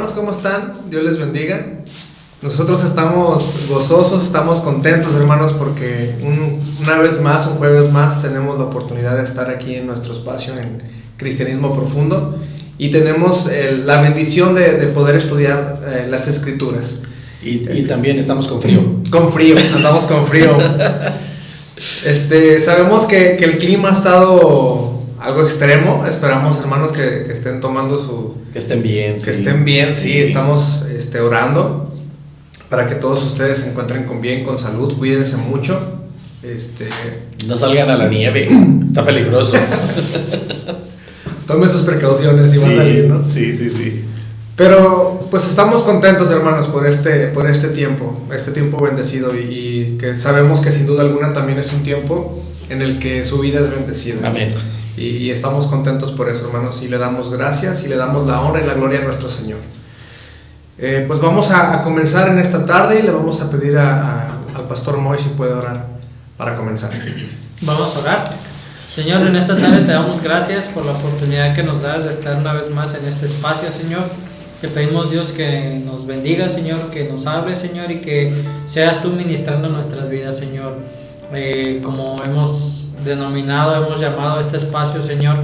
Hermanos, ¿cómo están? Dios les bendiga. Nosotros estamos gozosos, estamos contentos, hermanos, porque una vez más, un jueves más, tenemos la oportunidad de estar aquí en nuestro espacio en Cristianismo Profundo y tenemos la bendición de poder estudiar las Escrituras. Y también estamos con frío. Con frío, andamos con frío. Sabemos que el clima ha estado algo extremo. Esperamos, hermanos, que estén tomando su... Que estén bien. Que estén bien, sí. Estamos orando para que todos ustedes se encuentren con salud. Cuídense mucho. No salgan a la nieve, está peligroso. Tomen sus precauciones y van a salir, ¿no? Sí. Pero pues estamos contentos, hermanos, por este tiempo bendecido y que sabemos que sin duda alguna también es un tiempo en el que su vida es bendecida. Amén. Y estamos contentos por eso, hermanos, y le damos gracias y le damos la honra y la gloria a nuestro Señor. Pues vamos a comenzar en esta tarde y le vamos a pedir al pastor Moy si puede orar para comenzar. Vamos a orar. Señor, en esta tarde te damos gracias por la oportunidad que nos das de estar una vez más en este espacio, Señor. Te pedimos, Dios, que nos bendiga, Señor, que nos hable, Señor, y que seas tú ministrando nuestras vidas, Señor. Como hemos denominado, hemos llamado a este espacio, Señor,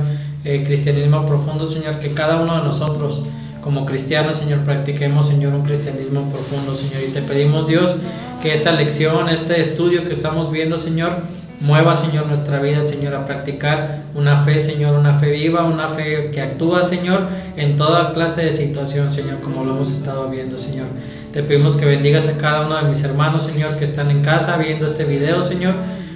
Cristianismo Profundo, Señor, que cada uno de nosotros como cristianos, Señor, practiquemos, Señor, un cristianismo profundo, Señor, y te pedimos, Dios, que esta lección, este estudio que estamos viendo, Señor, mueva, Señor, nuestra vida, Señor, a practicar una fe, Señor, una fe viva, una fe que actúa, Señor, en toda clase de situación, Señor, como lo hemos estado viendo, Señor. Te pedimos que bendigas a cada uno de mis hermanos, Señor, que están en casa viendo este video, Señor.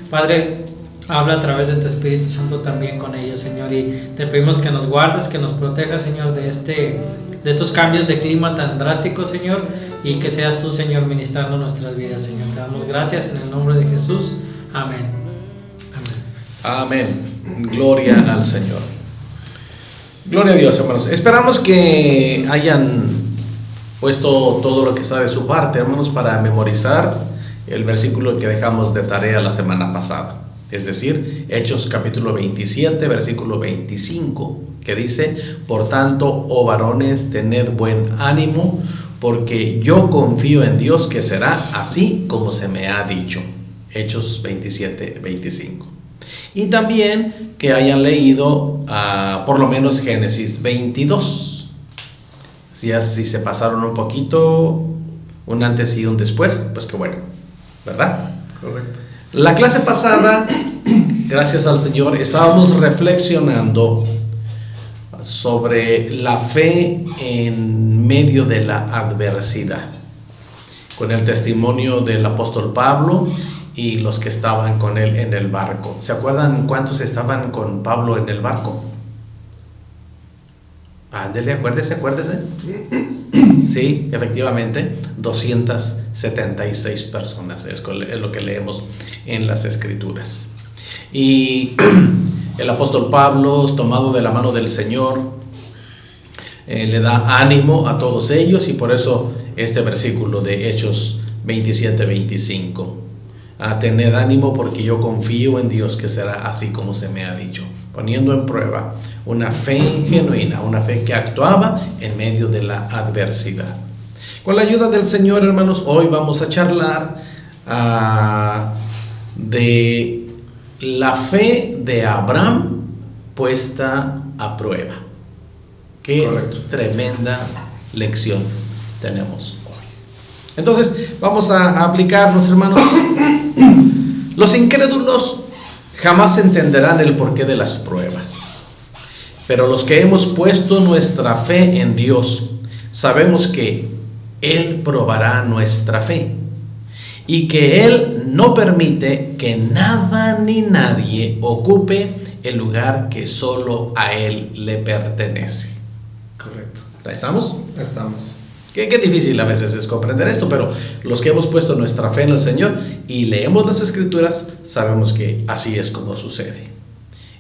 Padre, habla a través de tu Espíritu Santo también con ellos, Señor, y te pedimos que nos guardes, que nos protejas, Señor, de estos cambios de clima tan drásticos, Señor, y que seas tú, Señor, ministrando nuestras vidas, Señor. Te damos gracias en el nombre de Jesús. Amén. Amén. Gloria al Señor. Gloria a Dios, hermanos. Esperamos que hayan puesto todo lo que está de su parte, hermanos, para memorizar el versículo que dejamos de tarea la semana pasada. Es decir, Hechos capítulo 27, versículo 25, que dice: por tanto, oh varones, tened buen ánimo, porque yo confío en Dios que será así como se me ha dicho. Hechos 27, 25. Y también que hayan leído por lo menos Génesis 22. Si se pasaron un poquito, un antes y un después, pues que bueno, ¿verdad? Correcto. La clase pasada, gracias al Señor, estábamos reflexionando sobre la fe en medio de la adversidad, con el testimonio del apóstol Pablo y los que estaban con él en el barco. ¿Se acuerdan cuántos estaban con Pablo en el barco? Ándele, acuérdese. Sí, efectivamente, 276 personas es lo que leemos en las Escrituras. Y el apóstol Pablo, tomado de la mano del Señor, le da ánimo a todos ellos, y por eso este versículo de Hechos 27, 25. Tened ánimo porque yo confío en Dios que será así como se me ha dicho, poniendo en prueba una fe genuina, una fe que actuaba en medio de la adversidad. Con la ayuda del Señor, hermanos, hoy vamos a charlar de la fe de Abraham puesta a prueba. Qué tremenda lección tenemos hoy. Entonces, vamos a aplicarnos, hermanos. Los incrédulos jamás entenderán el porqué de las pruebas, pero los que hemos puesto nuestra fe en Dios, sabemos que Él probará nuestra fe y que Él no permite que nada ni nadie ocupe el lugar que solo a Él le pertenece. Correcto. ¿Estamos? Estamos. Qué difícil a veces es comprender esto, pero los que hemos puesto nuestra fe en el Señor y leemos las Escrituras, sabemos que así es como sucede.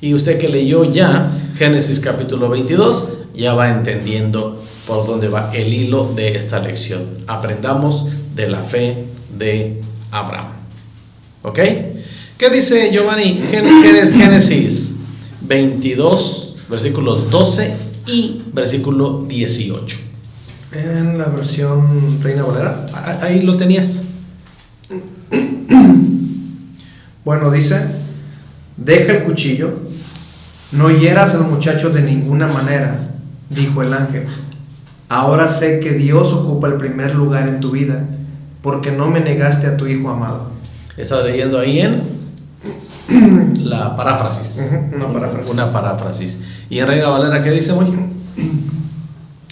Y usted que leyó ya Génesis capítulo 22, ya va entendiendo por dónde va el hilo de esta lección. Aprendamos de la fe de Abraham. ¿Ok? ¿Qué dice Giovanni? Génesis 22, versículos 12 y versículo 18. En la versión Reina Valera. Ahí lo tenías. Bueno, dice: deja el cuchillo, no hieras al muchacho de ninguna manera, dijo el ángel. Ahora sé que Dios ocupa el primer lugar en tu vida, porque no me negaste a tu hijo amado. Estaba leyendo ahí en la paráfrasis. Una paráfrasis. ¿Y en Reina Valera qué dice, güey?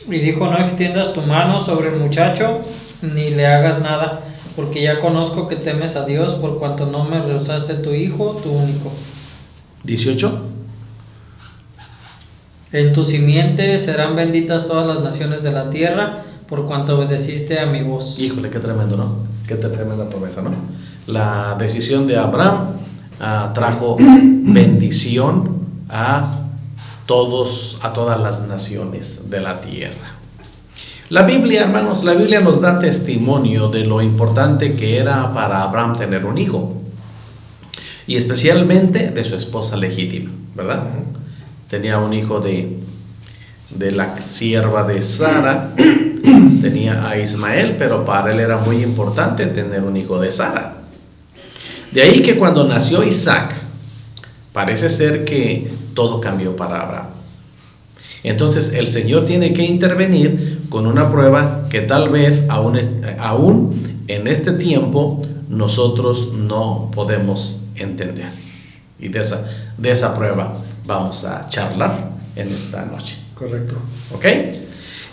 Y dijo: no extiendas tu mano sobre el muchacho, ni le hagas nada, porque ya conozco que temes a Dios, por cuanto no me rehusaste tu hijo, tu único. 18. En tu simiente serán benditas todas las naciones de la tierra, por cuanto obedeciste a mi voz. Híjole, qué tremendo, ¿no? Qué tremenda promesa, ¿no? La decisión de Abraham trajo bendición a todas las naciones de la tierra. La Biblia, hermanos, la Biblia nos da testimonio de lo importante que era para Abraham tener un hijo, y especialmente de su esposa legítima, ¿verdad? Tenía un hijo de la sierva de Sara, tenía a Ismael, pero para él era muy importante tener un hijo de Sara. De ahí que cuando nació Isaac, parece ser que todo cambió para Abraham. Entonces el Señor tiene que intervenir con una prueba que tal vez aún en este tiempo nosotros no podemos entender. Y de esa prueba vamos a charlar en esta noche. Correcto. ¿Ok?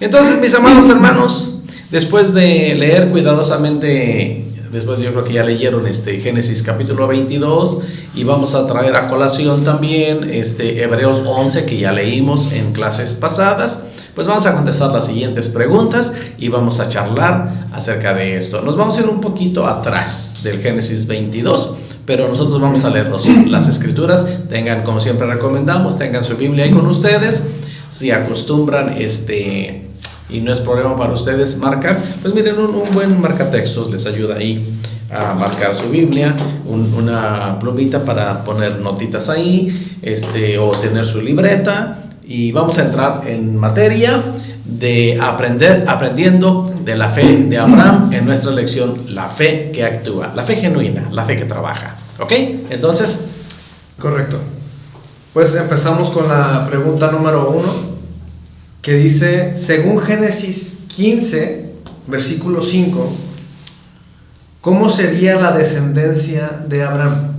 Entonces, mis amados hermanos, después de leer cuidadosamente, después yo creo que ya leyeron Génesis capítulo 22, y vamos a traer a colación también Hebreos 11, que ya leímos en clases pasadas. Pues vamos a contestar las siguientes preguntas y vamos a charlar acerca de esto. Nos vamos a ir un poquito atrás del Génesis 22, pero nosotros vamos a leer las escrituras. Tengan, como siempre recomendamos, tengan su Biblia ahí con ustedes. Si acostumbran y no es problema para ustedes marcar, pues miren, un buen marcatextos les ayuda ahí a marcar su Biblia, una plumita para poner notitas ahí, o tener su libreta. Y vamos a entrar en materia de aprendiendo de la fe de Abraham en nuestra lección, la fe que actúa, la fe genuina, la fe que trabaja. ¿Ok? Entonces, correcto. Pues empezamos con la pregunta número 1, que dice: según Génesis 15, versículo 5, ¿cómo sería la descendencia de Abraham?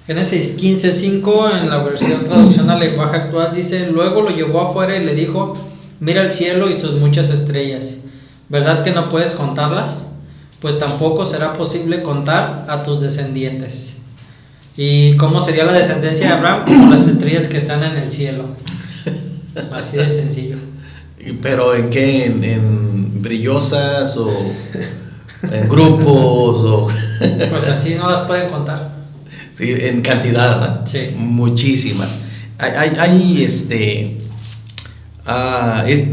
Génesis 15:5, en la versión traducción al lenguaje actual, dice: luego lo llevó afuera y le dijo: mira el cielo y sus muchas estrellas, ¿verdad que no puedes contarlas? Pues tampoco será posible contar a tus descendientes. ¿Y cómo sería la descendencia de Abraham? Como las estrellas que están en el cielo. Así de sencillo. ¿Pero en qué? ¿En brillosas o en grupos? Pues así no las pueden contar. Sí, en cantidad, ¿verdad? Sí. Muchísimas. De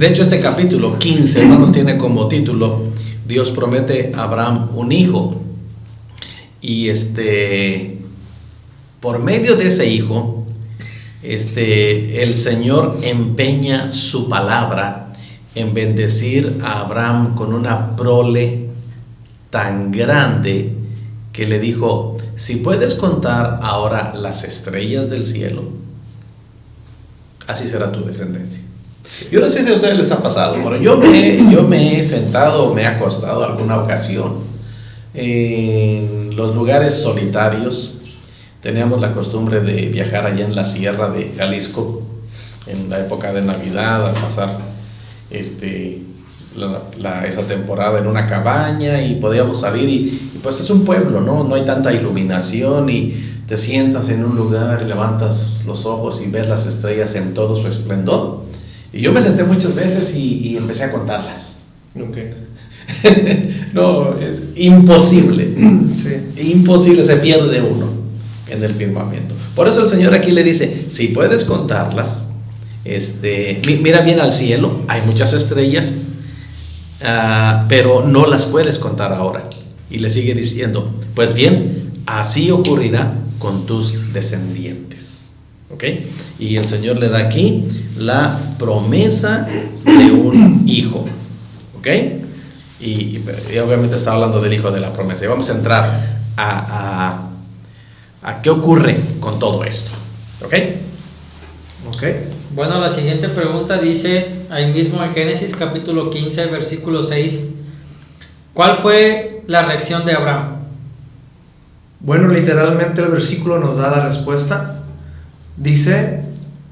hecho, este capítulo 15, hermanos, tiene como título: Dios promete a Abraham un hijo. Y por medio de ese hijo, el Señor empeña su palabra en bendecir a Abraham con una prole tan grande que le dijo: si puedes contar ahora las estrellas del cielo, así será tu descendencia. Yo no sé si a ustedes les ha pasado, pero yo me he sentado, me he acostado alguna ocasión en los lugares solitarios. Teníamos la costumbre de viajar allá en la sierra de Jalisco en la época de Navidad, a pasar esa temporada en una cabaña, y podíamos salir y pues es un pueblo, no hay tanta iluminación, y te sientas en un lugar y levantas los ojos y ves las estrellas en todo su esplendor. Y yo me senté muchas veces y empecé a contarlas. Okay. No, es imposible. Sí. Imposible, se pierde uno en el firmamento. Por eso el Señor aquí le dice: si puedes contarlas, mira bien al cielo, hay muchas estrellas, pero no las puedes contar ahora. Y le sigue diciendo: pues bien, así ocurrirá con tus descendientes. ¿Ok? ¿ok? Y el Señor le da aquí la promesa de un hijo, ¿ok? Y obviamente está hablando del hijo de la promesa. Y vamos a entrar a qué ocurre con todo esto, ¿ok? Ok. Bueno, la siguiente pregunta dice, ahí mismo en Génesis capítulo 15, versículo 6, ¿cuál fue la reacción de Abraham? Bueno, literalmente el versículo nos da la respuesta. Dice,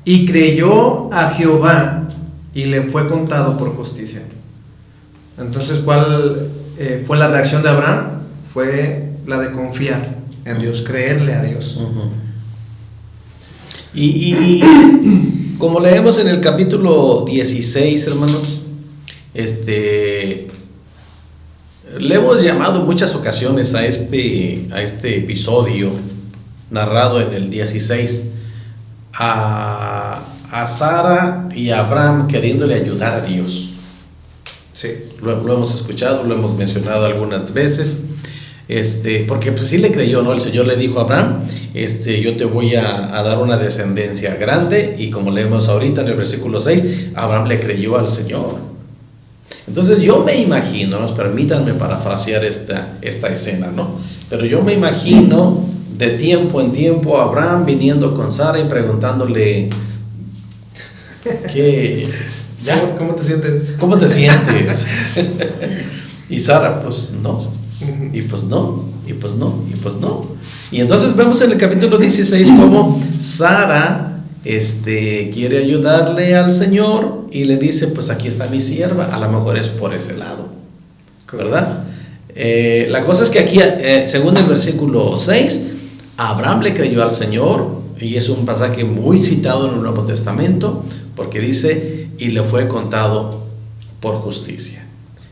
y creyó a Jehová y le fue contado por justicia. Entonces, ¿cuál fue la reacción de Abraham? Fue la de confiar en Dios, creerle a Dios. Uh-huh. Y como leemos en el capítulo 16, hermanos, le hemos llamado muchas ocasiones a este episodio narrado en el 16 a Sara y a Abraham queriéndole ayudar a Dios. Sí. Lo hemos escuchado, lo hemos mencionado algunas veces. Porque pues sí le creyó, ¿no? El Señor le dijo a Abraham, yo te voy a dar una descendencia grande, y como leemos ahorita en el versículo 6, Abraham le creyó al Señor. Entonces yo me imagino, permítanme parafrasear esta escena, ¿no? Pero yo me imagino de tiempo en tiempo Abraham viniendo con Sara y preguntándole, ¿ya? ¿Cómo te sientes? ¿Cómo te sientes? Y Sara, pues no. Y pues no, y pues no, y pues no. Y entonces vemos en el capítulo 16 cómo Sara quiere ayudarle al Señor y le dice, pues aquí está mi sierva. A lo mejor es por ese lado, ¿verdad? La cosa es que aquí, según el versículo 6, Abraham le creyó al Señor, y es un pasaje muy citado en el Nuevo Testamento, porque dice, y le fue contado por justicia.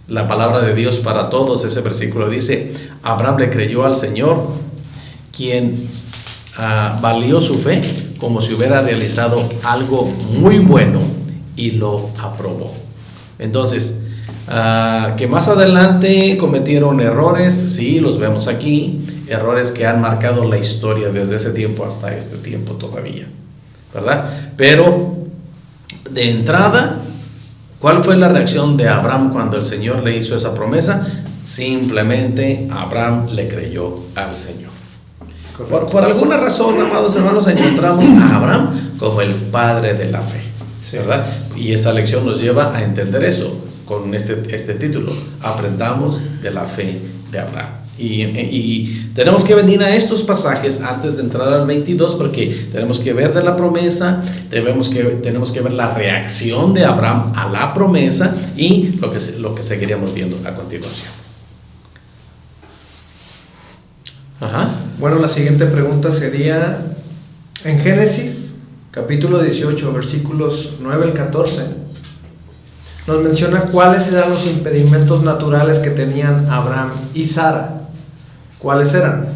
La palabra de Dios para todos, ese versículo dice, Abraham le creyó al Señor, quien valió su fe como si hubiera realizado algo muy bueno, y lo aprobó. Entonces, que más adelante cometieron errores, sí, los vemos aquí, errores que han marcado la historia desde ese tiempo hasta este tiempo todavía, ¿verdad? Pero de entrada, ¿cuál fue la reacción de Abraham cuando el Señor le hizo esa promesa? Simplemente Abraham le creyó al Señor. Por alguna razón, amados hermanos, encontramos a Abraham como el padre de la fe, ¿verdad? Y esta lección nos lleva a entender eso con este título: aprendamos de la fe de Abraham. Y tenemos que venir a estos pasajes antes de entrar al 22, porque tenemos que ver de la promesa, tenemos que ver la reacción de Abraham a la promesa y lo que seguiremos viendo a continuación. Ajá. Bueno, la siguiente pregunta sería, en Génesis capítulo 18, versículos 9 al 14, nos menciona cuáles eran los impedimentos naturales que tenían Abraham y Sara. ¿Cuáles eran?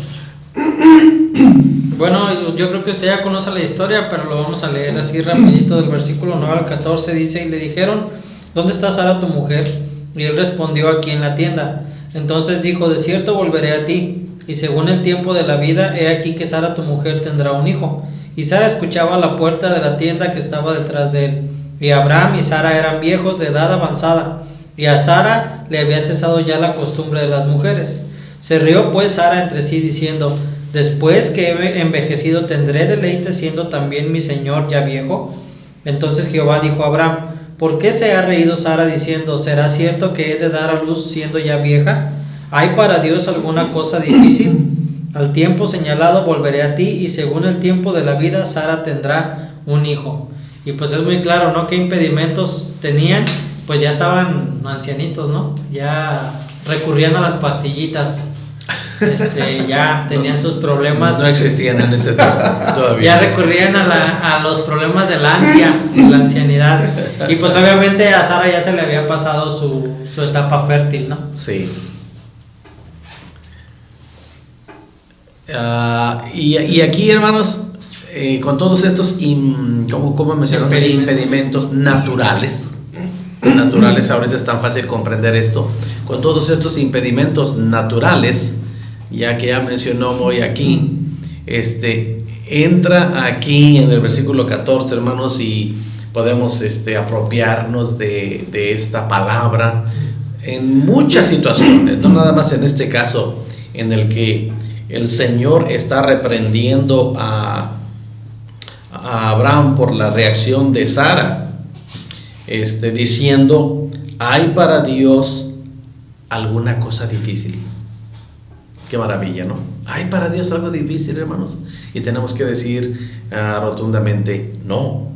Bueno, yo creo que usted ya conoce la historia, pero lo vamos a leer así rapidito del versículo 9 al 14. Dice, y le dijeron, ¿dónde está Sara tu mujer? Y él respondió, aquí en la tienda. Entonces dijo, de cierto volveré a ti, y según el tiempo de la vida, he aquí que Sara tu mujer tendrá un hijo. Y Sara escuchaba a la puerta de la tienda que estaba detrás de él. Y Abraham y Sara eran viejos de edad avanzada, y a Sara le había cesado ya la costumbre de las mujeres. Se rió pues Sara entre sí diciendo, después que he envejecido tendré deleite siendo también mi señor ya viejo. Entonces Jehová dijo a Abraham, ¿por qué se ha reído Sara diciendo, será cierto que he de dar a luz siendo ya vieja? ¿Hay para Dios alguna cosa difícil? Al tiempo señalado volveré a ti, y según el tiempo de la vida Sara tendrá un hijo. Y pues es muy claro, ¿no? ¿Qué impedimentos tenían? Pues ya estaban ancianitos, ¿no? Ya recurrían a las pastillitas, ya tenían sus problemas. No existían en ese tiempo todavía. Ya recurrían a los problemas de la ancianidad. Y pues obviamente a Sara ya se le había pasado su etapa fértil, ¿no? Sí. Y aquí, hermanos, con todos estos, ¿cómo mencionamos? Impedimentos naturales, ahorita es tan fácil comprender esto. Con todos estos impedimentos naturales, ya que ya mencionó Moy aquí, entra aquí en el versículo 14, hermanos, y podemos apropiarnos de esta palabra en muchas situaciones, no nada más en este caso en el que el Señor está reprendiendo a Abraham por la reacción de Sara, diciendo: ¿hay para Dios alguna cosa difícil? Qué maravilla, ¿no? ¿Hay para Dios algo difícil, hermanos? Y tenemos que decir rotundamente no.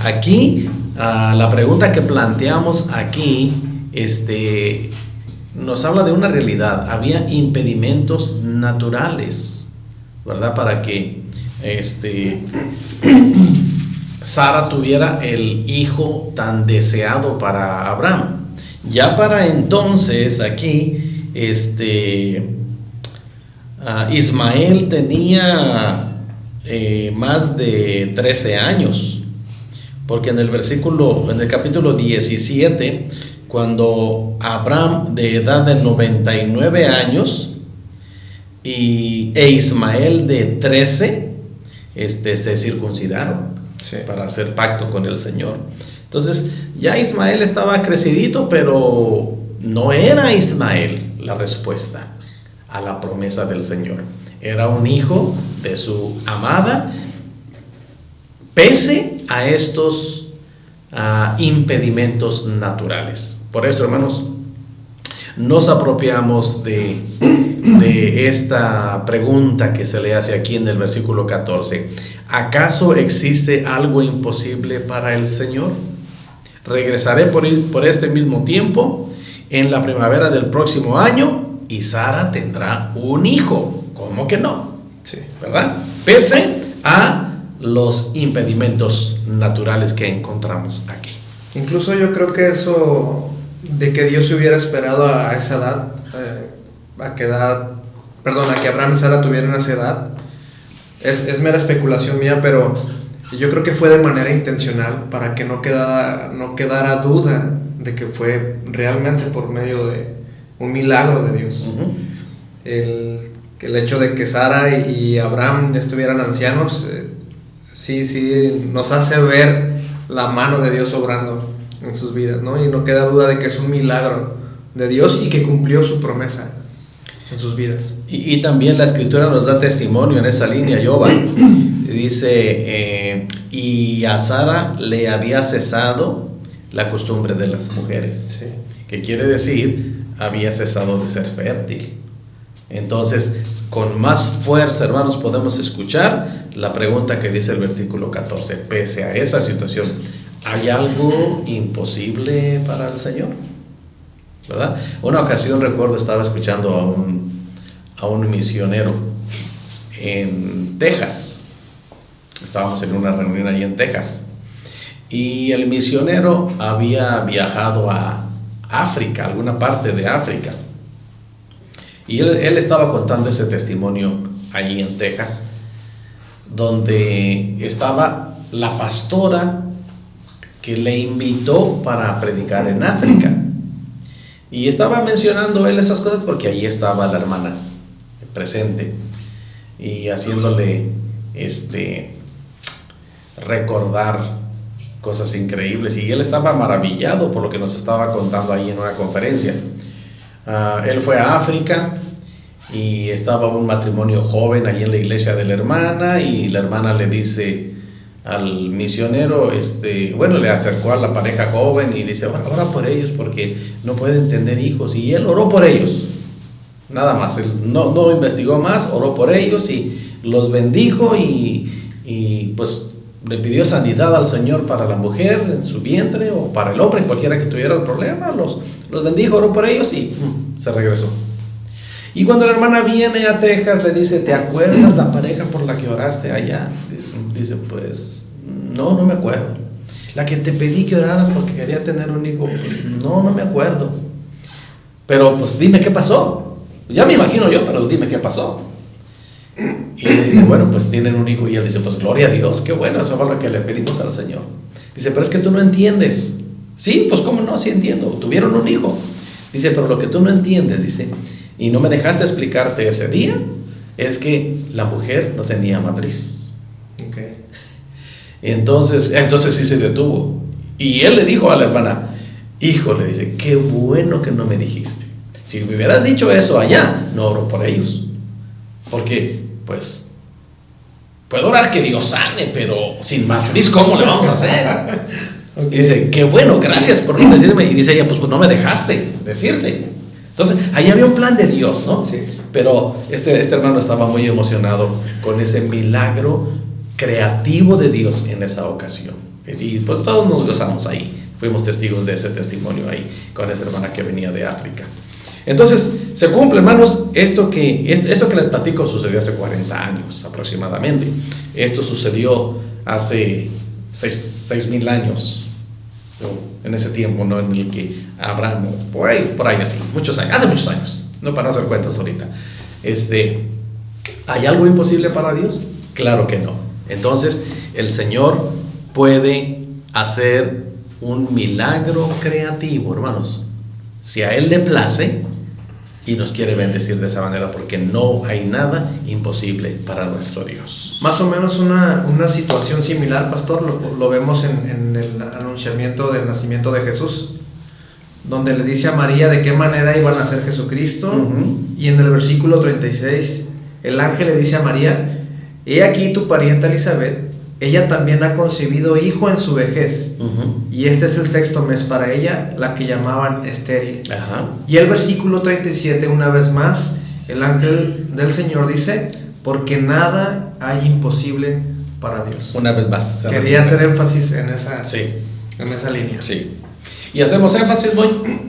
Aquí la pregunta que planteamos aquí nos habla de una realidad. Había impedimentos naturales, ¿verdad? Para que Sara tuviera el hijo tan deseado para Abraham. Ya para entonces aquí Ismael tenía más de 13 años, porque en el capítulo 17, cuando Abraham, de edad de 99 años e Ismael de 13, se circuncidaron, sí, para hacer pacto con el Señor. Entonces ya Ismael estaba crecidito, pero no era Ismael la respuesta a la promesa del Señor. Era un hijo de su amada, pese a estos impedimentos naturales. Por esto, hermanos, nos apropiamos de esta pregunta que se le hace aquí en el versículo 14. ¿Acaso existe algo imposible para el Señor? Regresaré por este mismo tiempo en la primavera del próximo año y Sara tendrá un hijo. ¿Cómo que no? Sí, ¿verdad? Pese a los impedimentos naturales que encontramos aquí. Incluso yo creo que eso de que Dios se hubiera esperado a esa edad, a que Abraham y Sara tuvieran esa edad, es mera especulación mía, pero yo creo que fue de manera intencional para que no quedara duda de que fue realmente por medio de un milagro de Dios. Uh-huh. El hecho de que Sara y Abraham ya estuvieran ancianos, sí nos hace ver la mano de Dios obrando en sus vidas, ¿no? Y no queda duda de que es un milagro de Dios y que cumplió su promesa en sus vidas. Y también la Escritura nos da testimonio en esa línea, Yoba. Dice, y a Sara le había cesado la costumbre de las mujeres, sí, que quiere decir, había cesado de ser fértil. Entonces, con más fuerza, hermanos, podemos escuchar la pregunta que dice el versículo 14. Pese a esa situación, ¿hay algo imposible para el Señor? ¿Verdad? Una ocasión recuerdo, estaba escuchando a un misionero en Texas. Estábamos en una reunión ahí en Texas, y el misionero había viajado a África, alguna parte de África, y él estaba contando ese testimonio allí en Texas, donde estaba la pastora que le invitó para predicar en África, y estaba mencionando él esas cosas porque allí estaba la hermana presente y haciéndole recordar cosas increíbles, y él estaba maravillado por lo que nos estaba contando ahí en una conferencia. Él fue a África y estaba un matrimonio joven allí en la iglesia de la hermana, y la hermana le dice al misionero, le acercó a la pareja joven y dice, ora por ellos porque no pueden tener hijos, y él oró por ellos, nada más, él no investigó más, oró por ellos y los bendijo, y pues le pidió sanidad al Señor para la mujer en su vientre, o para el hombre, cualquiera que tuviera el problema, los bendijo, oró por ellos y se regresó. Y cuando la hermana viene a Texas, le dice, ¿te acuerdas la pareja por la que oraste allá? Dice, pues, no me acuerdo. La que te pedí que oraras porque quería tener un hijo, pues, no me acuerdo. Pero, pues, dime qué pasó. Ya me imagino yo, pero dime qué pasó. Y le dice, bueno, pues tienen un hijo. Y él dice, pues gloria a Dios, qué bueno, eso fue lo que le pedimos al Señor. Dice, pero es que tú no entiendes. Sí, pues cómo no, sí entiendo, tuvieron un hijo. Dice, pero lo que tú no entiendes, dice, y no me dejaste explicarte ese día, es que la mujer no tenía matriz. Okay. Entonces sí se detuvo. Y él le dijo a la hermana, hijo, le dice, qué bueno que no me dijiste. Si me hubieras dicho eso allá, no oro por ellos. Porque, pues, puedo orar que Dios sane, pero sin matriz, ¿cómo le vamos a hacer? Okay. Dice, qué bueno, gracias por no decirme. Y dice ella, pues no me dejaste decirte. Entonces, ahí había un plan de Dios, ¿no? Sí. Pero este hermano estaba muy emocionado con ese milagro creativo de Dios en esa ocasión. Y pues todos nos gozamos ahí. Fuimos testigos de ese testimonio ahí con esta hermana que venía de África. Entonces, se cumple, hermanos, esto que les platico sucedió hace 40 años aproximadamente. Esto sucedió hace 6,000 años. En ese tiempo, ¿no? En el que Abraham, por ahí así, muchos años, hace muchos años, no para no hacer cuentas ahorita. ¿Hay algo imposible para Dios? Claro que no. Entonces, el Señor puede hacer un milagro creativo, hermanos, si a Él le place y nos quiere bendecir de esa manera, porque no hay nada imposible para nuestro Dios. Más o menos una situación similar, pastor, lo vemos en el anunciamiento del nacimiento de Jesús, donde le dice a María de qué manera iba a nacer Jesucristo. Y en el versículo 36 el ángel le dice a María, he aquí tu parienta Elizabeth, ella también ha concebido hijo en su vejez, y este es el 6º mes para ella, la que llamaban estéril. Y el versículo 37, una vez más, el ángel del Señor dice, porque nada hay imposible para Dios. Una vez más. Quería hacer énfasis en esa, sí, en esa línea. Sí. Y hacemos énfasis,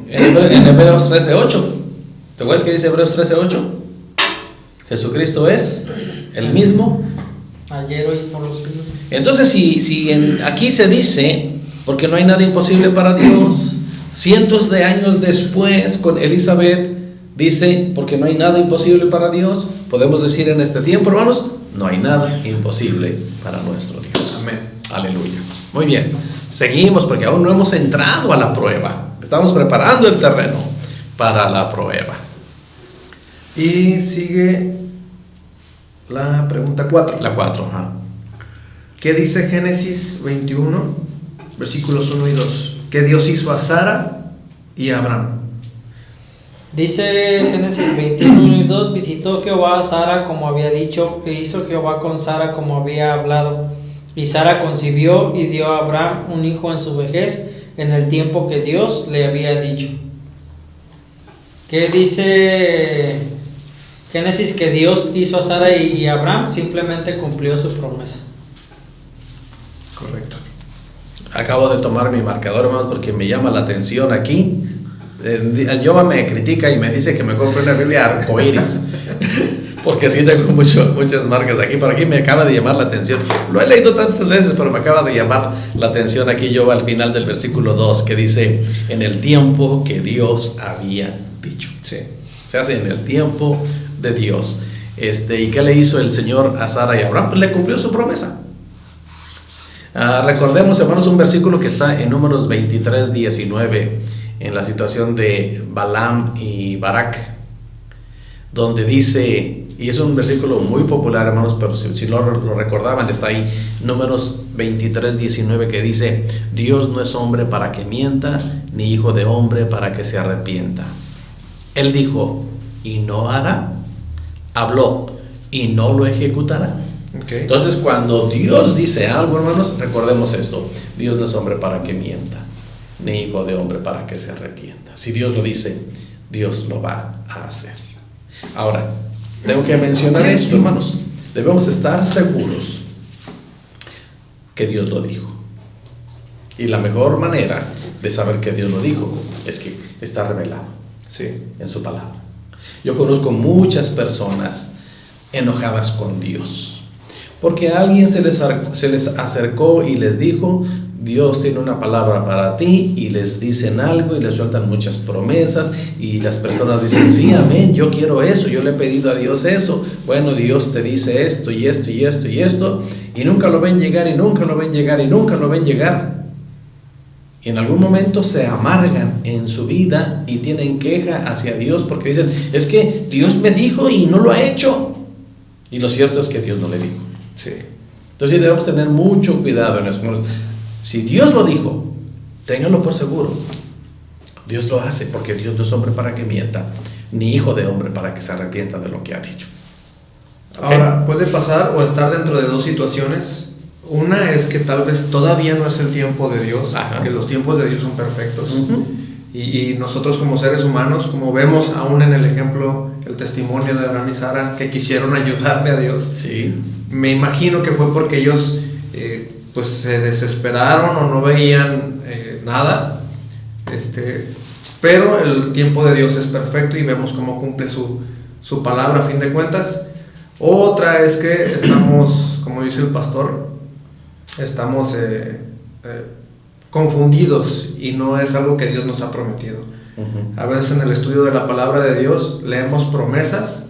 en Hebreos 13:8. ¿Te acuerdas que dice Hebreos 13:8? Jesucristo es el mismo ayer, hoy, por los siglos. Entonces, si aquí se dice, porque no hay nada imposible para Dios, cientos de años después, con Elizabeth, dice, porque no hay nada imposible para Dios, podemos decir en este tiempo, hermanos, no hay nada imposible para nuestro Dios. Amén. Aleluya. Muy bien, seguimos porque aún no hemos entrado a la prueba. Estamos preparando el terreno para la prueba. Y sigue la pregunta 4. La 4, ajá. ¿Qué dice Génesis 21, versículos 1 y 2? Que Dios hizo a Sara y a Abraham. Dice Génesis 21, 1 y 2, visitó Jehová a Sara como había dicho, e hizo Jehová con Sara como había hablado. Y Sara concibió y dio a Abraham un hijo en su vejez, en el tiempo que Dios le había dicho. ¿Qué dice Génesis? Que Dios hizo a Sara y a Abraham, simplemente cumplió su promesa. Correcto. Acabo de tomar mi marcador, hermanos, porque me llama la atención aquí. El Yoba me critica y me dice que me compre una Biblia arcoíris, porque sí tengo muchas marcas aquí. Por aquí me acaba de llamar la atención. Lo he leído tantas veces, pero me acaba de llamar la atención aquí Yoba al final del versículo 2, que dice, en el tiempo que Dios había dicho. Sí. Se hace en el tiempo de Dios. ¿Y qué le hizo el Señor a Sara y a Abraham? Pues le cumplió su promesa. Recordemos, hermanos, un versículo que está en Números 23:19, en la situación de Balaam y Barak, donde dice, y es un versículo muy popular, hermanos, pero si no lo recordaban, está ahí, Números 23:19, que dice, Dios no es hombre para que mienta, ni hijo de hombre para que se arrepienta. Él dijo, y no hará, habló, y no lo ejecutará. Okay. Entonces, cuando Dios dice algo, hermanos, recordemos esto, Dios no es hombre para que mienta, ni hijo de hombre para que se arrepienta. Si Dios lo dice, Dios lo va a hacer. Ahora, tengo que mencionar esto, hermanos, debemos estar seguros que Dios lo dijo. Y la mejor manera de saber que Dios lo dijo es que está revelado, sí, en su palabra. Yo conozco muchas personas enojadas con Dios, porque a alguien se les acercó y les dijo, Dios tiene una palabra para ti, y les dicen algo y les sueltan muchas promesas, y las personas dicen, sí, amén, yo quiero eso, yo le he pedido a Dios eso. Bueno, Dios te dice esto y esto y esto y esto, y nunca lo ven llegar, y nunca lo ven llegar, y nunca lo ven llegar. Y en algún momento se amargan en su vida y tienen queja hacia Dios porque dicen, es que Dios me dijo y no lo ha hecho. Y lo cierto es que Dios no le dijo. sí. Entonces debemos tener mucho cuidado en eso. Si Dios lo dijo, ténganlo por seguro. Dios lo hace, porque Dios no es hombre para que mienta, ni hijo de hombre para que se arrepienta de lo que ha dicho. ¿Okay? Ahora, puede pasar o estar dentro de dos situaciones. Una es que tal vez todavía no es el tiempo de Dios, que los tiempos de Dios son perfectos. Y nosotros como seres humanos, como vemos aún en el ejemplo, el testimonio de Abraham y Sara, que quisieron ayudarle a Dios, Sí. me imagino que fue porque ellos pues se desesperaron o no veían nada, pero el tiempo de Dios es perfecto y vemos cómo cumple su palabra a fin de cuentas. Otra es que estamos, como dice el pastor, estamos confundidos y no es algo que Dios nos ha prometido. A veces en el estudio de la palabra de Dios leemos promesas,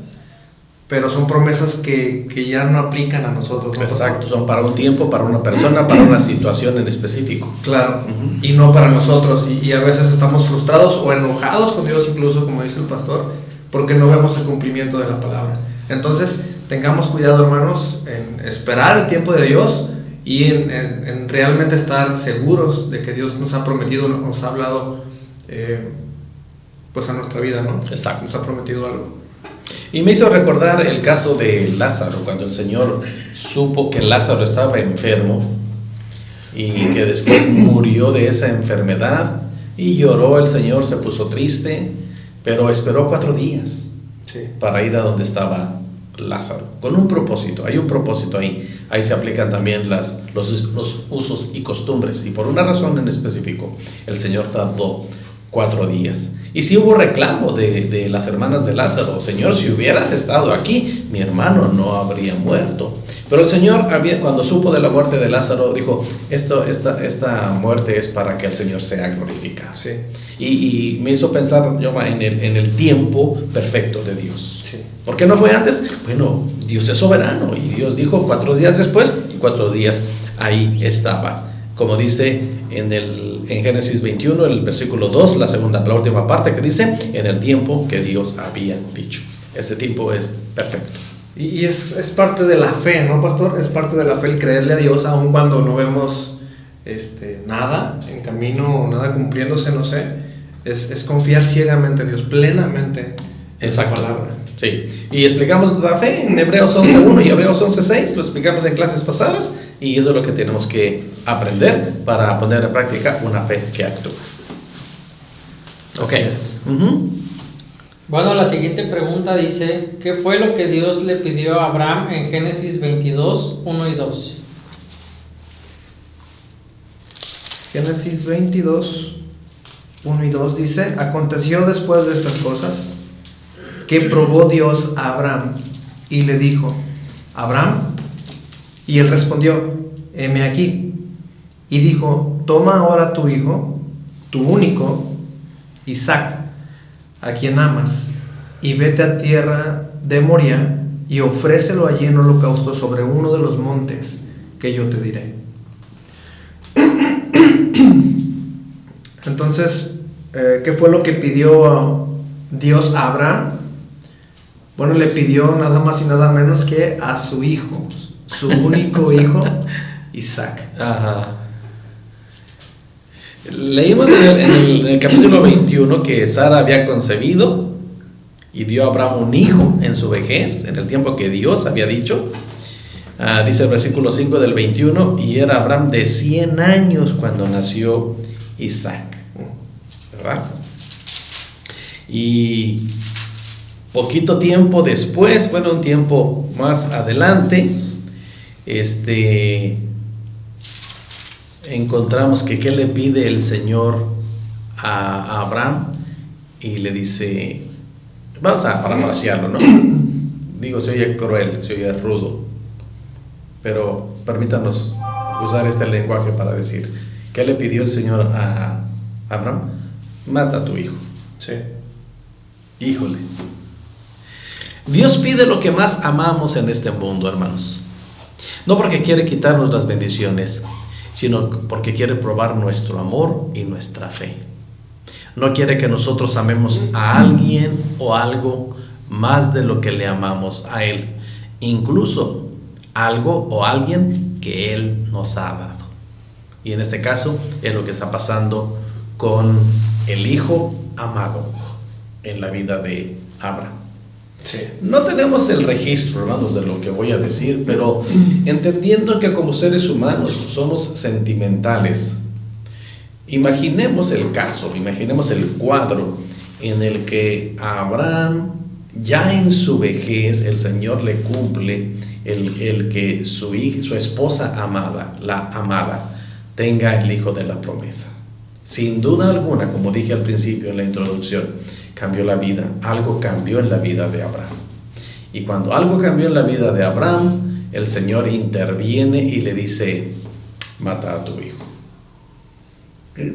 pero son promesas que ya no aplican a nosotros, ¿no? Exacto, son para un tiempo, para una persona, para una situación en específico. Claro, y no para nosotros, y a veces estamos frustrados o enojados con Dios, incluso como dice el pastor, porque no vemos el cumplimiento de la palabra. Entonces tengamos cuidado, hermanos, en esperar el tiempo de Dios y en realmente estar seguros de que Dios nos ha prometido, nos ha hablado pues a nuestra vida, ¿no? Exacto. Nos ha prometido algo. Y me hizo recordar el caso de Lázaro, cuando el Señor supo que Lázaro estaba enfermo y que después murió de esa enfermedad, y lloró el Señor, se puso triste, pero esperó 4 días para ir a donde estaba Lázaro, con un propósito. Hay un propósito ahí se aplican también los usos y costumbres, y por una razón en específico el Señor tardó 4 días. Y si hubo reclamo de las hermanas de Lázaro: Señor, si hubieras estado aquí, mi hermano no habría muerto. Pero el Señor, cuando supo de la muerte de Lázaro, dijo: esta muerte es para que el Señor sea glorificado. Sí. Y me hizo pensar yo en el tiempo perfecto de Dios. Sí. ¿Por qué no fue antes? Bueno, Dios es soberano, y Dios dijo 4 días después, y 4 días ahí estaba. Como dice en Génesis 21, el versículo 2, la última parte, que dice: en el tiempo que Dios había dicho. Ese tiempo es perfecto. Y es parte de la fe, ¿no, pastor? Es parte de la fe el creerle a Dios, aun cuando no vemos nada en camino, nada cumpliéndose, no sé. Es confiar ciegamente en Dios, plenamente en su palabra. Sí, y explicamos la fe en Hebreos 11.1 y Hebreos 11.6, lo explicamos en clases pasadas, y eso es lo que tenemos que aprender para poner en práctica una fe que actúa. Así es. Bueno, la siguiente pregunta dice: ¿qué fue lo que Dios le pidió a Abraham en Génesis 22, 1 y 2? Génesis 22, 1 y 2 dice: aconteció después de estas cosas que probó Dios a Abraham y le dijo: Abraham. Y él respondió: heme aquí. Y dijo: toma ahora tu hijo, tu único, Isaac, a quien amas, y vete a tierra de Moria y ofrécelo allí en holocausto sobre uno de los montes que yo te diré. Entonces, ¿qué fue lo que pidió Dios a Abraham? Bueno, le pidió nada más y nada menos que a su hijo, su único hijo, Isaac. Ajá. Leímos en el capítulo 21 que Sara había concebido y dio a Abraham un hijo en su vejez, en el tiempo que Dios había dicho. Dice el versículo 5 del 21: y era Abraham de 100 años cuando nació Isaac, ¿verdad? Y poquito tiempo después, bueno, un tiempo más adelante, encontramos que qué le pide el Señor a Abraham, y le dice, vamos a parafrasearlo, ¿no? Digo, se oye cruel, se oye rudo, pero permítanos usar este lenguaje para decir, ¿qué le pidió el Señor a Abraham? Mata a tu hijo. Sí. Híjole. Dios pide lo que más amamos en este mundo, hermanos. No porque quiere quitarnos las bendiciones, sino porque quiere probar nuestro amor y nuestra fe. No quiere que nosotros amemos a alguien o algo más de lo que le amamos a Él. Incluso algo o alguien que Él nos ha dado. Y en este caso es lo que está pasando con el Hijo amado en la vida de Abraham. Sí. No tenemos el registro, hermanos, de lo que voy a decir, pero entendiendo que como seres humanos somos sentimentales, imaginemos el caso, imaginemos el cuadro en el que a Abraham, ya en su vejez, el Señor le cumple el que su esposa amada, la amada, tenga el hijo de la promesa. Sin duda alguna, como dije al principio en la introducción, cambió la vida, algo cambió en la vida de Abraham. Y cuando algo cambió en la vida de Abraham, el Señor interviene y le dice: mata a tu hijo.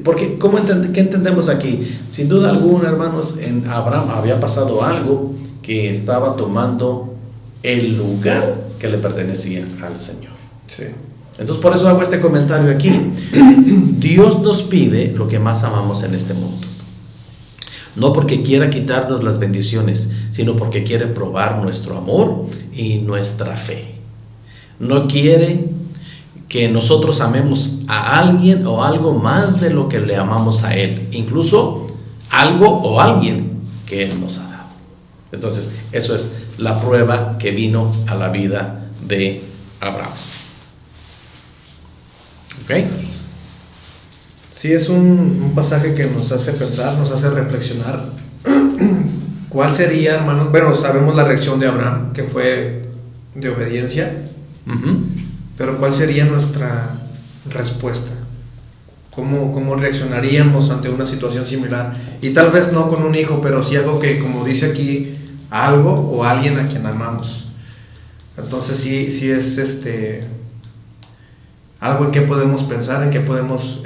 Porque, ¿qué entendemos aquí? Sin duda alguna, hermanos, en Abraham había pasado algo que estaba tomando el lugar que le pertenecía al Señor. Sí. Entonces, por eso hago este comentario aquí. Dios nos pide lo que más amamos en este mundo. No porque quiera quitarnos las bendiciones, sino porque quiere probar nuestro amor y nuestra fe. No quiere que nosotros amemos a alguien o algo más de lo que le amamos a Él, incluso algo o alguien que Él nos ha dado. Entonces, eso es la prueba que vino a la vida de Abraham. ¿Ok? Sí, es un pasaje que nos hace pensar, nos hace reflexionar. ¿Cuál sería, hermanos? Bueno, sabemos la reacción de Abraham, que fue de obediencia. Pero ¿cuál sería nuestra respuesta? ¿Cómo reaccionaríamos ante una situación similar? Y tal vez no con un hijo, pero sí algo que, como dice aquí, algo o alguien a quien amamos. Entonces sí es algo en que podemos pensar, en que podemos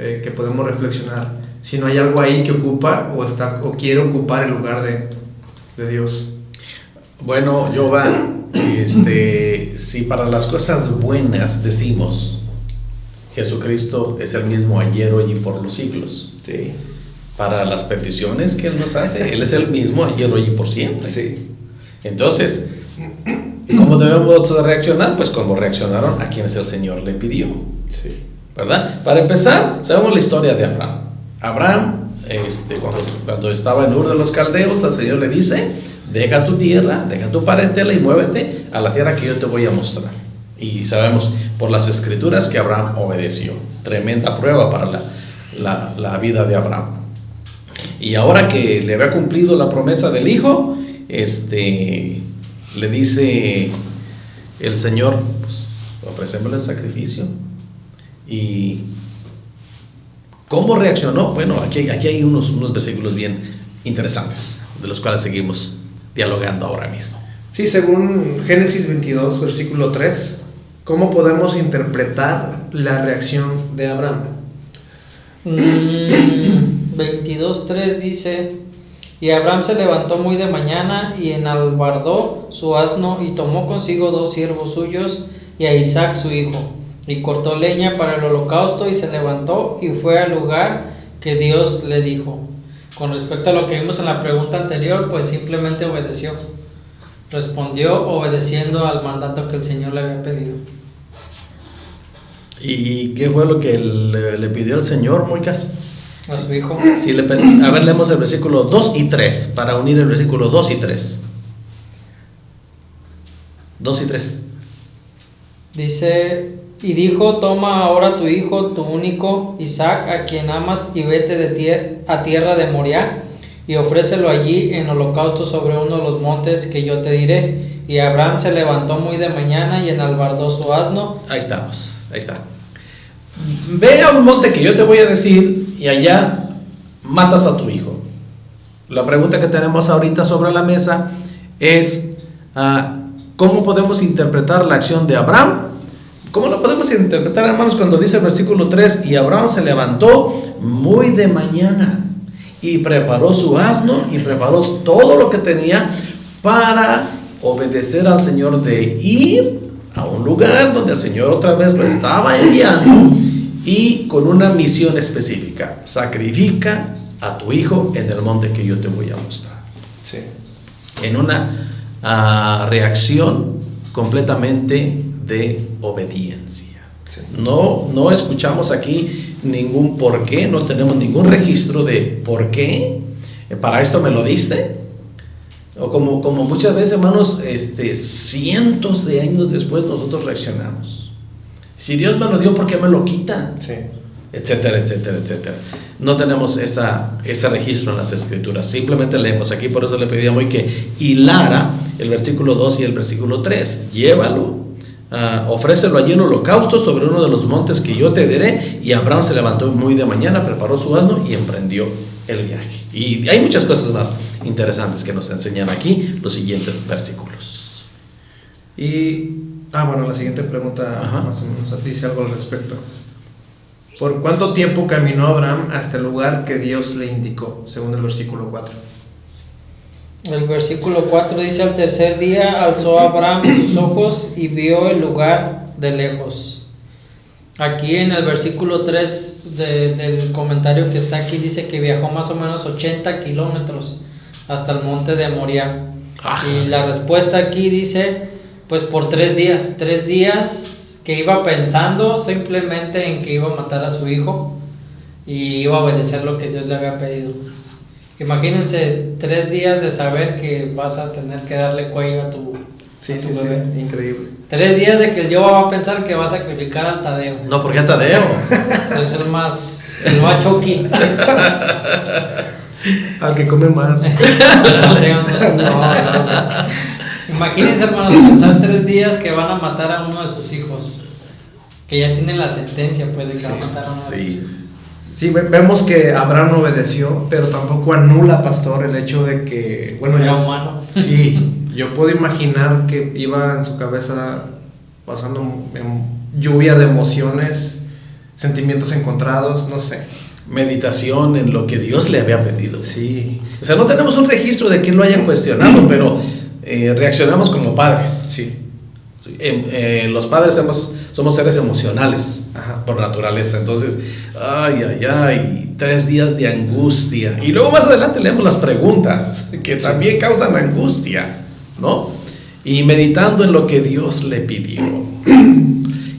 reflexionar. Si no hay algo ahí que ocupa o quiere ocupar el lugar de Dios. Bueno, Jehová, si para las cosas buenas decimos Jesucristo es el mismo ayer, hoy y por los siglos, Sí. para las peticiones que Él nos hace, Él es el mismo ayer, hoy y por siempre. Sí. Entonces, ¿cómo debemos reaccionar? Pues como reaccionaron a quienes el Señor le pidió. Sí. ¿Verdad? Para empezar, sabemos la historia de Abraham. Abraham, cuando estaba en Ur de los Caldeos, el Señor le dice: deja tu tierra, deja tu parentela y muévete a la tierra que yo te voy a mostrar. Y sabemos por las escrituras que Abraham obedeció. Tremenda prueba para la vida de Abraham. Y ahora que le había cumplido la promesa del hijo, le dice el Señor: pues, ofrecémosle el sacrificio. ¿Y cómo reaccionó? Bueno, aquí hay unos versículos bien interesantes, de los cuales seguimos dialogando ahora mismo. Sí, según Génesis 22, versículo 3, ¿cómo podemos interpretar la reacción de Abraham? 22:3 dice: y Abraham se levantó muy de mañana y enalbardó su asno y tomó consigo 2 siervos suyos y a Isaac su hijo, y cortó leña para el holocausto y se levantó y fue al lugar que Dios le dijo. Con respecto a lo que vimos en la pregunta anterior, pues simplemente obedeció. Respondió obedeciendo al mandato que el Señor le había pedido. ¿Y qué fue lo que le pidió el Señor, Moicas? A su hijo. Sí, a ver, leemos el versículo 2 y 3 para unir el versículo 2 y 3. 2 y 3. Dice: y dijo: toma ahora tu hijo, tu único, Isaac, a quien amas, y vete a tierra de Moriah, y ofrécelo allí en holocausto sobre uno de los montes que yo te diré. Y Abraham se levantó muy de mañana y enalbardó su asno. Ahí estamos, ahí está. Ve a un monte que yo te voy a decir y allá matas a tu hijo. La pregunta que tenemos ahorita sobre la mesa es: ¿cómo podemos interpretar la acción de Abraham? ¿Cómo lo podemos interpretar, hermanos, cuando dice el versículo 3: y Abraham se levantó muy de mañana y preparó su asno y preparó todo lo que tenía para obedecer al Señor, de ir a un lugar donde el Señor otra vez lo estaba enviando, y con una misión específica: sacrifica a tu hijo en el monte que yo te voy a mostrar? Sí. En una reacción completamente de obediencia. Sí. No escuchamos aquí ningún por qué, no tenemos ningún registro de por qué, para esto me lo diste. O como muchas veces, hermanos, cientos de años después nosotros reaccionamos. Si Dios me lo dio, ¿por qué me lo quita? Sí. Etcétera, etcétera, etcétera. No tenemos ese registro en las Escrituras. Simplemente leemos aquí, por eso le pedí a Moy que hilara el versículo 2 y el versículo 3. Llévalo, ofrécelo allí en holocausto sobre uno de los montes que yo te diré. Y Abraham se levantó muy de mañana, preparó su asno y emprendió el viaje. Y hay muchas cosas más interesantes que nos enseñan aquí los siguientes versículos. Y, bueno, la siguiente pregunta, Ajá, más o menos dice algo al respecto. ¿Por cuánto tiempo caminó Abraham hasta el lugar que Dios le indicó? Según el versículo 4. El versículo 4 dice: al tercer día alzó Abraham sus ojos y vio el lugar de lejos. Aquí en el versículo 3 del comentario que está aquí dice que viajó más o menos 80 kilómetros hasta el monte de Moriah. Y la respuesta aquí dice, pues por 3 días. 3 días que iba pensando simplemente en que iba a matar a su hijo y iba a obedecer lo que Dios le había pedido. Imagínense 3 días de saber que vas a tener que darle cuello a tu bebé. Increíble. 3 días de que yo va a pensar que va a sacrificar al Tadeo. No, porque a Tadeo. Es el más Chucky. Al que come más. No. Imagínense, hermanos, pensar 3 días que van a matar a uno de sus hijos, que ya tienen la sentencia, pues, de que van a matar a uno de sus hijos. Sí, vemos que Abraham obedeció, pero tampoco anula, pastor, el hecho de que, bueno, Era humano. Sí, yo puedo imaginar que iba en su cabeza pasando en lluvia de emociones, sentimientos encontrados, no sé. Meditación en lo que Dios le había pedido. Sí. O sea, no tenemos un registro de que lo hayan cuestionado, pero reaccionamos como padres. Sí. Los padres somos seres emocionales. Ajá. Por naturaleza. Entonces, 3 días de angustia. Y luego más adelante leemos las preguntas que también causan angustia, ¿no? Y meditando en lo que Dios le pidió.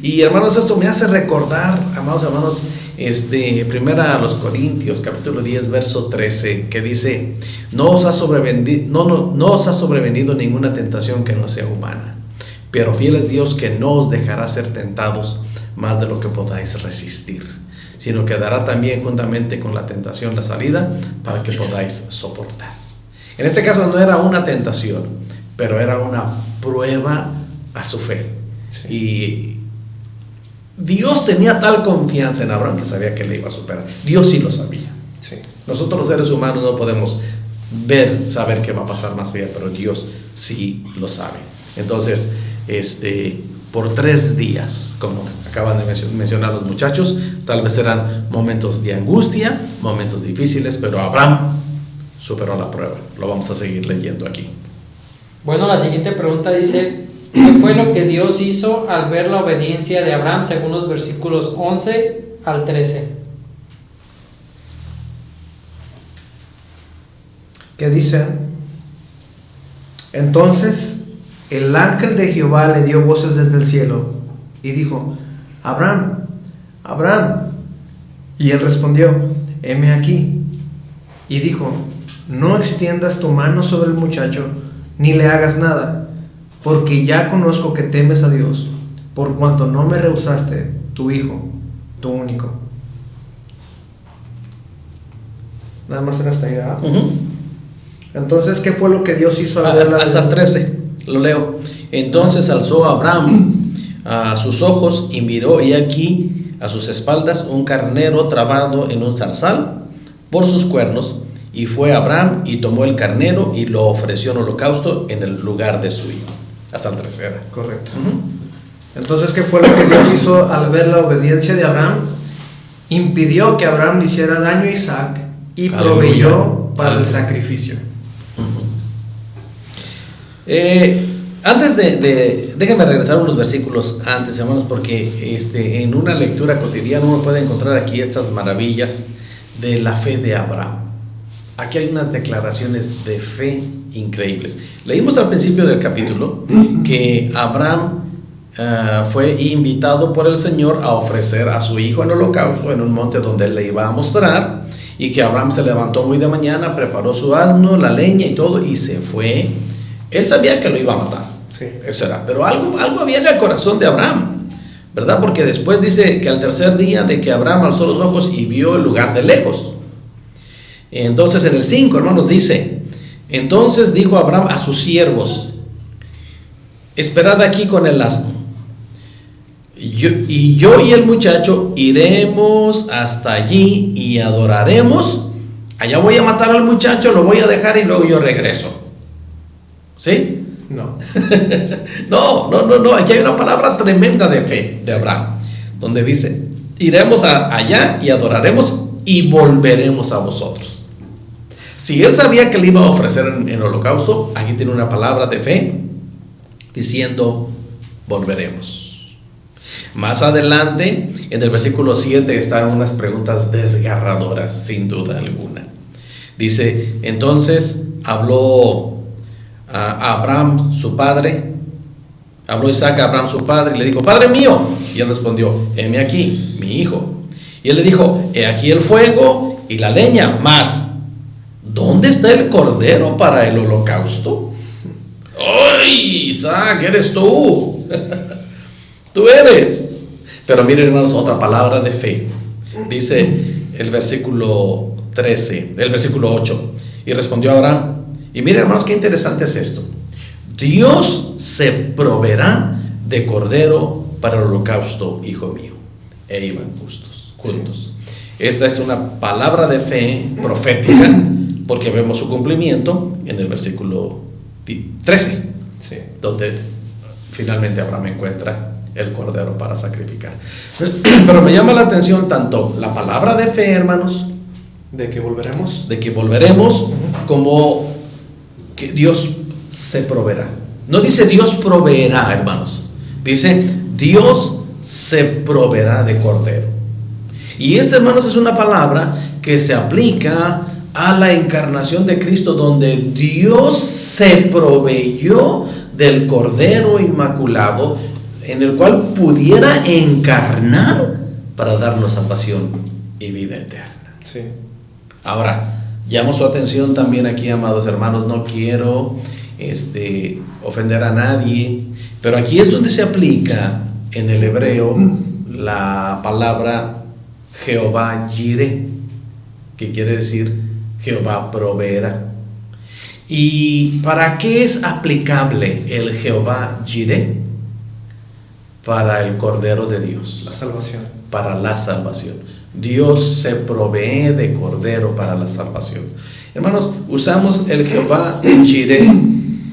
Y hermanos, esto me hace recordar, amados hermanos, primera a los Corintios, capítulo 10, verso 13, que dice: no os ha sobrevenido ninguna tentación que no sea humana, pero fiel es Dios, que no os dejará ser tentados más de lo que podáis resistir, sino que dará también juntamente con la tentación la salida para que podáis soportar. En este caso no era una tentación, pero era una prueba a su fe. Sí. Y Dios tenía tal confianza en Abraham que sabía que le iba a superar. Dios sí lo sabía. Sí. Nosotros los seres humanos no podemos saber qué va a pasar más allá, pero Dios sí lo sabe. Entonces, por 3 días, como acaban de mencionar los muchachos, tal vez eran momentos de angustia, momentos difíciles, pero Abraham superó la prueba. Lo vamos a seguir leyendo aquí. Bueno, la siguiente pregunta dice: ¿qué fue lo que Dios hizo al ver la obediencia de Abraham, según los versículos 11 al 13? ¿Qué dice? Entonces el ángel de Jehová le dio voces desde el cielo y dijo: Abraham, Abraham. Y él respondió: heme aquí. Y dijo: no extiendas tu mano sobre el muchacho, ni le hagas nada, porque ya conozco que temes a Dios, por cuanto no me rehusaste tu hijo, tu único. Nada más era hasta ahí, ¿verdad? Entonces, ¿qué fue lo que Dios hizo al ver hasta el 13, lo leo. Entonces alzó Abraham a sus ojos y miró, y aquí a sus espaldas un carnero trabado en un zarzal por sus cuernos. Y fue Abraham y tomó el carnero y lo ofreció en holocausto en el lugar de su hijo. Hasta el 13. Correcto. Entonces, ¿qué fue lo que Dios hizo al ver la obediencia de Abraham? Impidió que Abraham le hiciera daño a Isaac y proveyó para el sacrificio. Antes déjenme regresar unos versículos antes, hermanos, porque en una lectura cotidiana uno puede encontrar aquí estas maravillas de la fe de Abraham. Aquí hay unas declaraciones de fe increíbles. Leímos al principio del capítulo que Abraham fue invitado por el Señor a ofrecer a su hijo en holocausto en un monte donde él le iba a mostrar, y que Abraham se levantó muy de mañana, preparó su asno, la leña y todo, y se fue. Él sabía que lo iba a matar, Sí. eso era, pero algo había en el corazón de Abraham, ¿verdad? Porque después dice que al tercer día de que Abraham alzó los ojos y vio el lugar de lejos. Entonces en el 5, hermanos, dice: entonces dijo Abraham a sus siervos: esperad aquí con el asno, yo y el muchacho iremos hasta allí y adoraremos. Allá voy a matar al muchacho, lo voy a dejar y luego yo regreso. ¿Sí? No. No, aquí hay una palabra tremenda de fe de Abraham, donde dice: iremos allá y adoraremos y volveremos a vosotros. Si él sabía que le iba a ofrecer en holocausto, aquí tiene una palabra de fe diciendo: volveremos. Más adelante, en el versículo 7, están unas preguntas desgarradoras, sin duda alguna. Dice: entonces habló a Abraham su padre, habló Isaac a Abraham su padre y le dijo: Padre mío. Y él respondió: heme aquí, mi hijo. Y él le dijo: he aquí el fuego y la leña, mas ¿dónde está el cordero para el holocausto? ¡Ay, Isaac, eres tú! Tú eres. Pero miren, hermanos, otra palabra de fe. Dice el versículo 13, el versículo 8: y respondió Abraham. Y miren, hermanos, qué interesante es esto: Dios se proveerá de cordero para el holocausto, hijo mío. E iban juntos. Sí. Esta es una palabra de fe profética, porque vemos su cumplimiento en el versículo 13, Sí. donde finalmente Abraham encuentra el cordero para sacrificar. Pero me llama la atención tanto la palabra de fe, hermanos, ¿De que volveremos? de que volveremos, como que Dios se proveerá. No dice Dios proveerá, hermanos, dice Dios se proveerá de cordero. Y esta, hermanos, es una palabra que se aplica a la encarnación de Cristo, donde Dios se proveyó del Cordero Inmaculado, en el cual pudiera encarnar para darnos salvación y vida eterna. Sí. Ahora, llamo su atención también aquí, amados hermanos, no quiero ofender a nadie, pero aquí es donde se aplica en el hebreo la palabra Jehová Jireh, que quiere decir Jehová proveerá. ¿Y para qué es aplicable el Jehová Jireh? Para el Cordero de Dios, La salvación. para la salvación. Dios se provee de cordero para la salvación. Hermanos, usamos el Jehová Jireh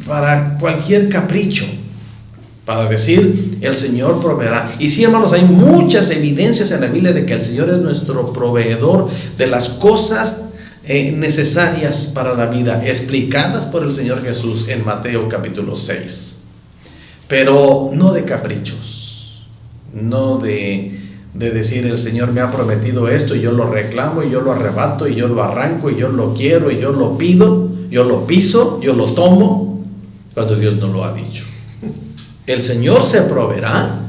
para cualquier capricho, para decir el Señor proveerá. Y sí, hermanos, hay muchas evidencias en la Biblia de que el Señor es nuestro proveedor de las cosas necesarias para la vida, explicadas por el Señor Jesús en Mateo capítulo 6. Pero no de caprichos, no de decir el Señor me ha prometido esto y yo lo reclamo y yo lo arrebato y yo lo arranco y yo lo quiero y yo lo pido, yo lo piso, yo lo tomo, cuando Dios no lo ha dicho. El Señor se proveerá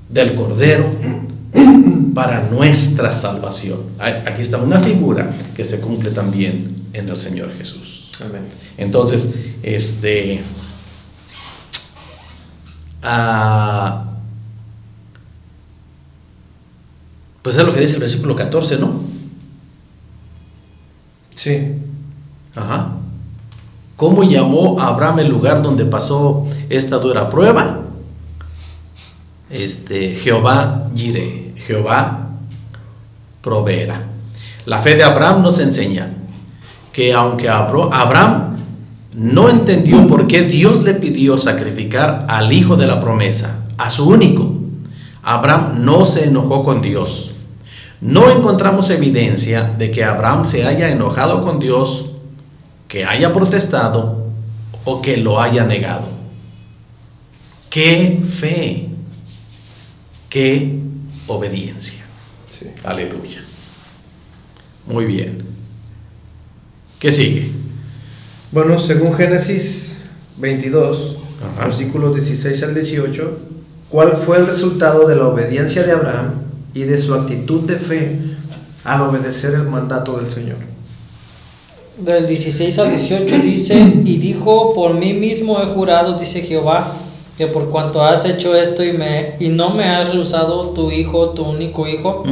del cordero para nuestra salvación. Aquí está una figura que se cumple también en el Señor Jesús. Amén. Entonces, pues es lo que dice el versículo 14, ¿no? Sí. Ajá. ¿Cómo llamó Abraham el lugar donde pasó esta dura prueba? Jehová Jireh, Jehová proveerá. La fe de Abraham nos enseña que aunque Abraham no entendió por qué Dios le pidió sacrificar al hijo de la promesa, a su único, Abraham no se enojó con Dios. No encontramos evidencia de que Abraham se haya enojado con Dios, que haya protestado o que lo haya negado. ¡Qué fe! ¡Qué obediencia! Sí. Aleluya. Muy bien. ¿Qué sigue? Bueno, según Génesis 22, Ajá. versículos 16 al 18, ¿Cuál fue el resultado de la obediencia de Abraham y de su actitud de fe al obedecer el mandato del Señor? Del 16 al 18 dice: y dijo, por mí mismo he jurado, dice Jehová, que por cuanto has hecho esto y no me has rehusado tu hijo, tu único hijo,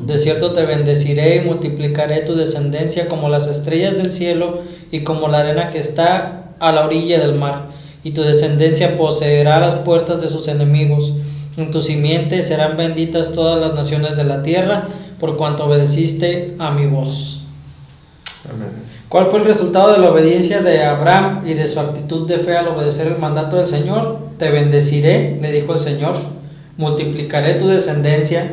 de cierto te bendeciré y multiplicaré tu descendencia como las estrellas del cielo y como la arena que está a la orilla del mar, y tu descendencia poseerá las puertas de sus enemigos. En tu simiente serán benditas todas las naciones de la tierra, por cuanto obedeciste a mi voz. Amén. ¿Cuál fue el resultado de la obediencia de Abraham y de su actitud de fe al obedecer el mandato del Señor? Te bendeciré, le dijo el Señor, multiplicaré tu descendencia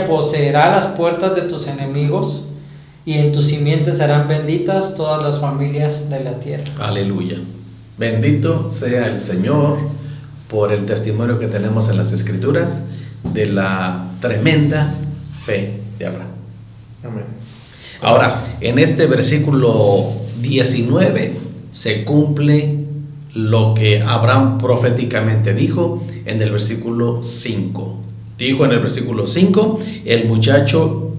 poseerá las puertas de tus enemigos, y en tu simiente serán benditas todas las familias de la tierra. Aleluya. Bendito sea el Señor por el testimonio que tenemos en las Escrituras de la tremenda fe de Abraham. Amén. Ahora, en este versículo 19 se cumple lo que Abraham proféticamente dijo en el versículo 5. Dijo en el versículo 5: el muchacho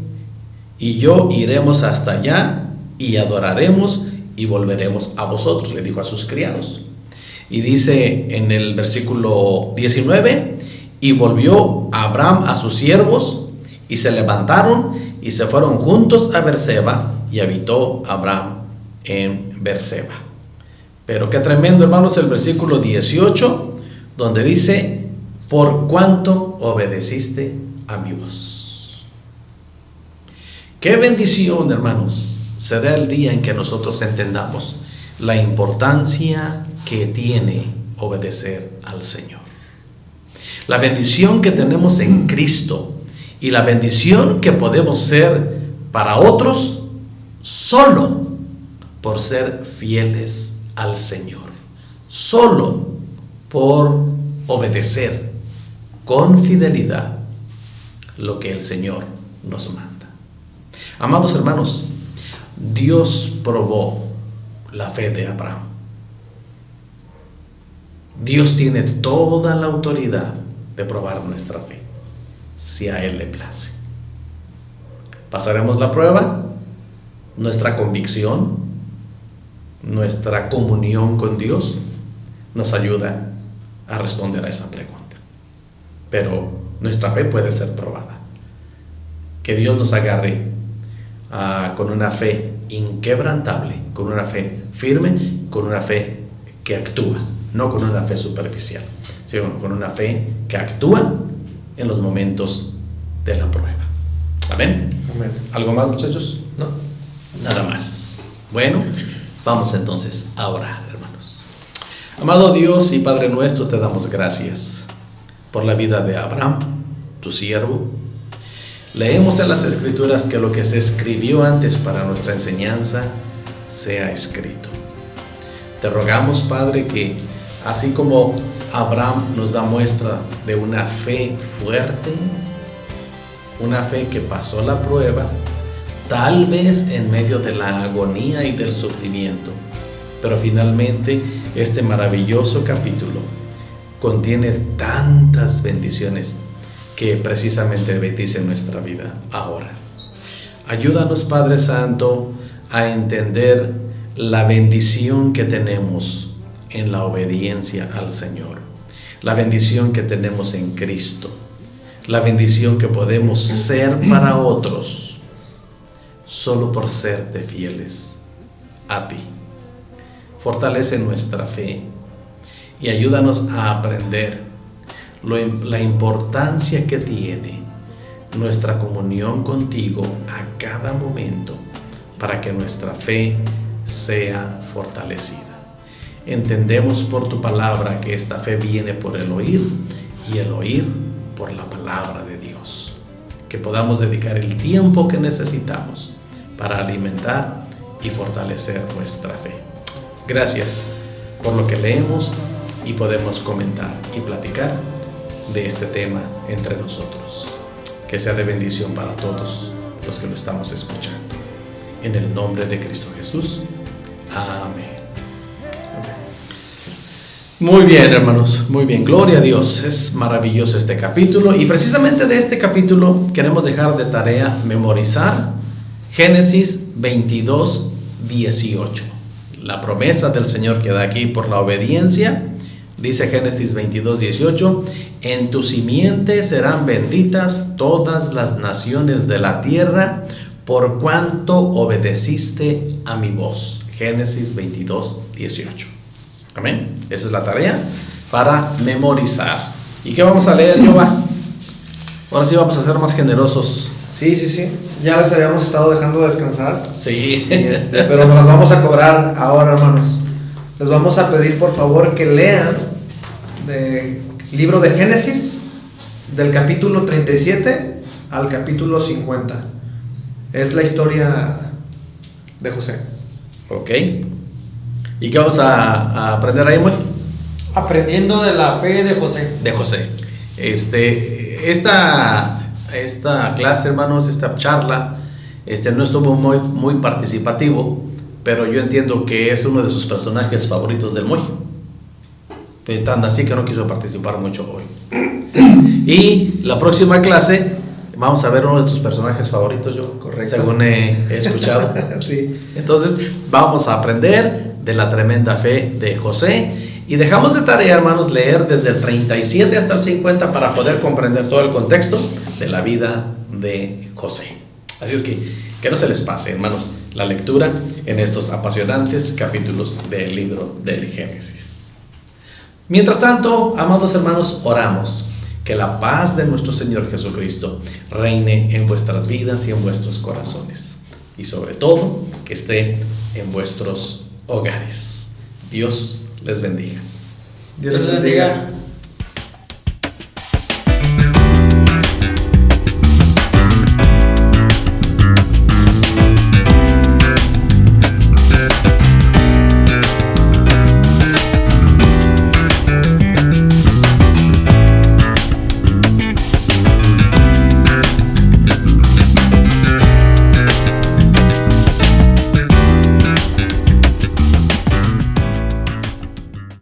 y yo iremos hasta allá y adoraremos y volveremos a vosotros, le dijo a sus criados. Y dice en el versículo 19: y volvió Abraham a sus siervos y se levantaron y se fueron juntos a Berseba, y habitó Abraham en Berseba. Pero qué tremendo, hermanos, el versículo 18, donde dice: por cuanto obedeciste a mi voz. Qué bendición, hermanos, será el día en que nosotros entendamos la importancia que tiene obedecer al Señor. La bendición que tenemos en Cristo y la bendición que podemos ser para otros solo por ser fieles al Señor, solo por obedecer con fidelidad lo que el Señor nos manda. Amados hermanos, Dios probó la fe de Abraham. Dios tiene toda la autoridad de probar nuestra fe, si a Él le place. Pasaremos la prueba. Nuestra convicción, nuestra comunión con Dios nos ayuda a responder a esa pregunta. Pero nuestra fe puede ser probada. Que Dios nos agarre con una fe inquebrantable, con una fe firme, con una fe que actúa, no con una fe superficial, sino con una fe que actúa en los momentos de la prueba. Amén. Amén. ¿Algo más, muchachos? No. Nada más. Bueno, vamos entonces a orar, hermanos. Amado Dios y Padre nuestro, te damos gracias por la vida de Abraham, tu siervo. Leemos en las Escrituras que lo que se escribió antes para nuestra enseñanza sea escrito. Te rogamos, Padre, que así como Abraham nos da muestra de una fe fuerte, una fe que pasó la prueba, tal vez en medio de la agonía y del sufrimiento, pero finalmente este maravilloso capítulo contiene tantas bendiciones que precisamente bendice nuestra vida ahora. Ayúdanos, Padre Santo, a entender la bendición que tenemos en la obediencia al Señor, la bendición que tenemos en Cristo, la bendición que podemos ser para otros solo por serte fieles a ti. Fortalece nuestra fe y ayúdanos a aprender la importancia que tiene nuestra comunión contigo a cada momento para que nuestra fe sea fortalecida. Entendemos por tu palabra que esta fe viene por el oír y el oír por la palabra de Dios. Que podamos dedicar el tiempo que necesitamos para alimentar y fortalecer nuestra fe. Gracias por lo que leemos y podemos comentar y platicar de este tema entre nosotros. Que sea de bendición para todos los que lo estamos escuchando. En el nombre de Cristo Jesús. Amén. Muy bien, hermanos, muy bien, gloria a Dios, es maravilloso este capítulo y precisamente de este capítulo queremos dejar de tarea memorizar Génesis 22, 18. La promesa del Señor que da aquí por la obediencia, dice Génesis 22, 18, en tu simiente serán benditas todas las naciones de la tierra por cuanto obedeciste a mi voz. Génesis 22, 18. Amén. Esa es la tarea para memorizar. ¿Y qué vamos a leer, Jehová? Ahora sí vamos a ser más generosos. Sí. Ya les habíamos estado dejando descansar. Sí. Pero nos las vamos a cobrar ahora, hermanos. Les vamos a pedir por favor que lean del libro de Génesis, del capítulo 37 al capítulo 50. Es la historia de José. Ok. ¿Y qué vamos a aprender ahí, Moy? Aprendiendo de la fe de José. De José. Esta clase, hermanos, esta charla, no estuvo muy participativo, pero yo entiendo que es uno de sus personajes favoritos del Moy. Tan así que no quiso participar mucho hoy. Y la próxima clase vamos a ver uno de tus personajes favoritos, yo. Correcto. Según he escuchado. Sí. Entonces vamos a aprender de la tremenda fe de José y dejamos de tarea, hermanos, leer desde el 37 hasta el 50 para poder comprender todo el contexto de la vida de José. Así es que no se les pase, hermanos, la lectura en estos apasionantes capítulos del libro del Génesis. Mientras tanto, amados hermanos, oramos que la paz de nuestro Señor Jesucristo reine en vuestras vidas y en vuestros corazones, y sobre todo que esté en vuestros hogares. Dios les bendiga. Dios les bendiga.